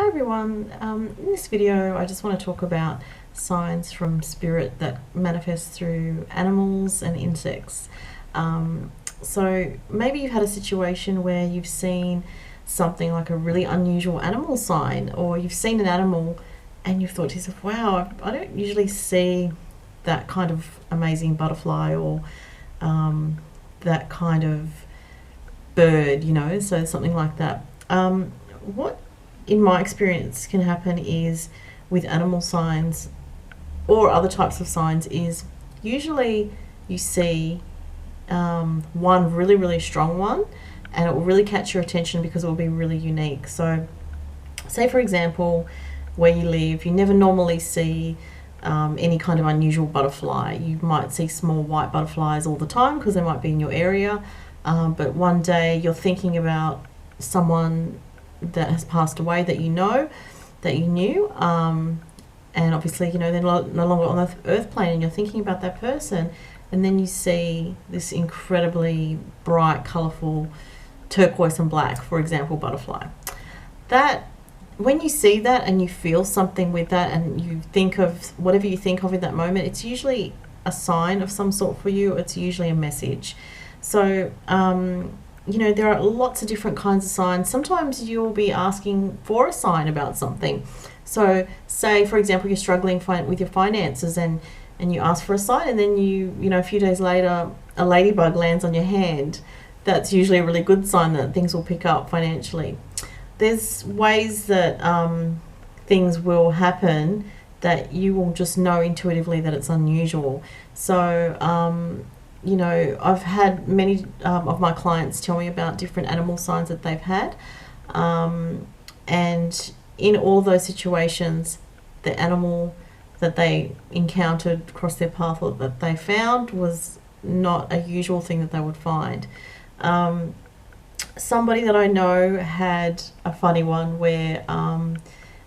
Hi everyone, in this video I just want to talk about signs from spirit that manifest through animals and insects. So maybe you've had a situation where you've seen something like a really unusual animal sign, or you've seen an animal and you've thought to yourself, wow, I don't usually see that kind of amazing butterfly or that kind of bird, so something like that. What in my experience can happen is with animal signs or other types of signs is usually you see one really strong one, and it will really catch your attention because it will be really unique. So say for example, where you live, you never normally see any kind of unusual butterfly. You might see small white butterflies all the time because they might be in your area, but one day you're thinking about someone that has passed away that you knew, and obviously they're no longer on the earth plane, and you're thinking about that person, and then you see this incredibly bright, colourful turquoise and black, for example, butterfly. That when you see that and you feel something with that and you think of whatever you think of in that moment, it's usually a sign of some sort for you. It's usually a message. So there are lots of different kinds of signs. Sometimes you'll be asking for a sign about something. So say, for example, you're struggling with your finances and you ask for a sign, and then a few days later, a ladybug lands on your hand. That's usually a really good sign that things will pick up financially. There's ways that things will happen that you will just know intuitively that it's unusual. So I've had many of my clients tell me about different animal signs that they've had, and in all of those situations, the animal that they encountered across their path or that they found was not a usual thing that they would find. Somebody that I know had a funny one where, and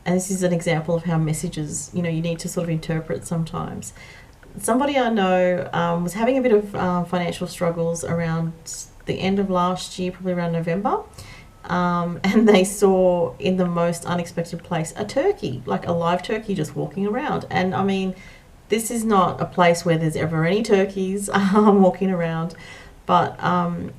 this is an example of how messages, you need to sort of interpret sometimes. Somebody I know was having a bit of financial struggles around the end of last year, probably around November, and they saw in the most unexpected place a turkey, like a live turkey just walking around. And I mean, this is not a place where there's ever any turkeys walking around, but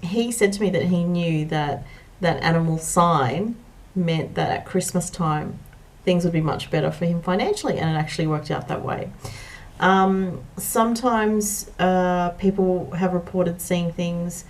he said to me that he knew that that animal sign meant that at Christmas time things would be much better for him financially, and it actually worked out that way. Sometimes people have reported seeing things,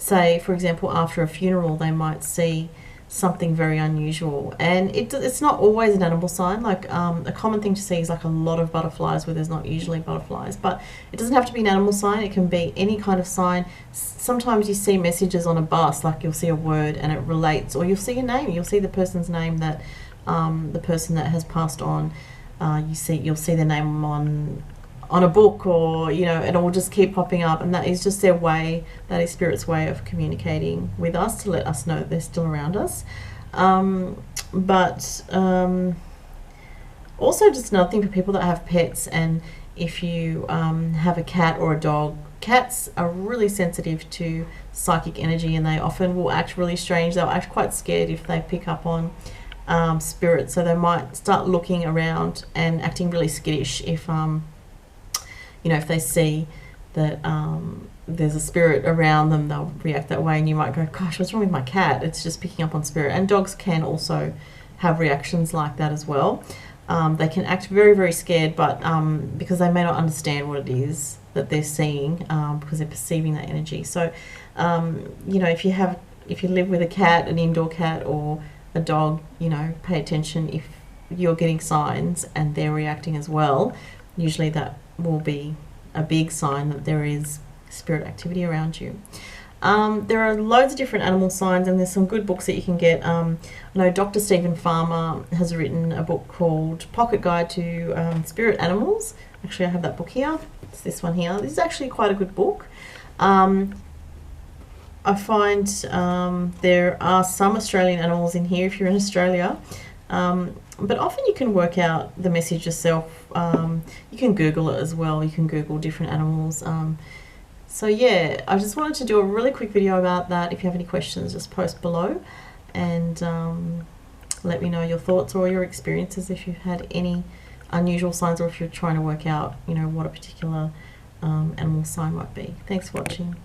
say for example after a funeral they might see something very unusual, and it's not always an animal sign. Like a common thing to see is like a lot of butterflies where there's not usually butterflies, but it doesn't have to be an animal sign. It can be any kind of sign. Sometimes you see messages on a bus, like you'll see a word and it relates, or you'll see a name, you'll see the person's name, that the person that has passed on, you'll see their name on a book, or and it will just keep popping up, and that is just their way, that is spirit's way of communicating with us to let us know that they're still around us. But also just another thing for people that have pets, and if you have a cat or a dog, cats are really sensitive to psychic energy, and they often will act really strange. They'll act quite scared if they pick up on spirit, so they might start looking around and acting really skittish if they see that there's a spirit around them. They'll react that way, and you might go, gosh, what's wrong with my cat? It's just picking up on spirit. And dogs can also have reactions like that as well. They can act very scared, but because they may not understand what it is that they're seeing, because they're perceiving that energy. So if you live with a cat, an indoor cat or a dog, pay attention if you're getting signs and they're reacting as well. Usually that will be a big sign that there is spirit activity around you. There are loads of different animal signs, and there's some good books that you can get. I know Dr. Stephen Farmer has written a book called Pocket Guide to Spirit Animals. Actually, I have that book here. It's this one here. This is actually quite a good book. I find there are some Australian animals in here if you're in Australia. But often you can work out the message yourself. You can Google it as well. You can Google different animals. So yeah, I just wanted to do a really quick video about that. If you have any questions, just post below. And let me know your thoughts or your experiences if you've had any unusual signs, or if you're trying to work out, what a particular animal sign might be. Thanks for watching.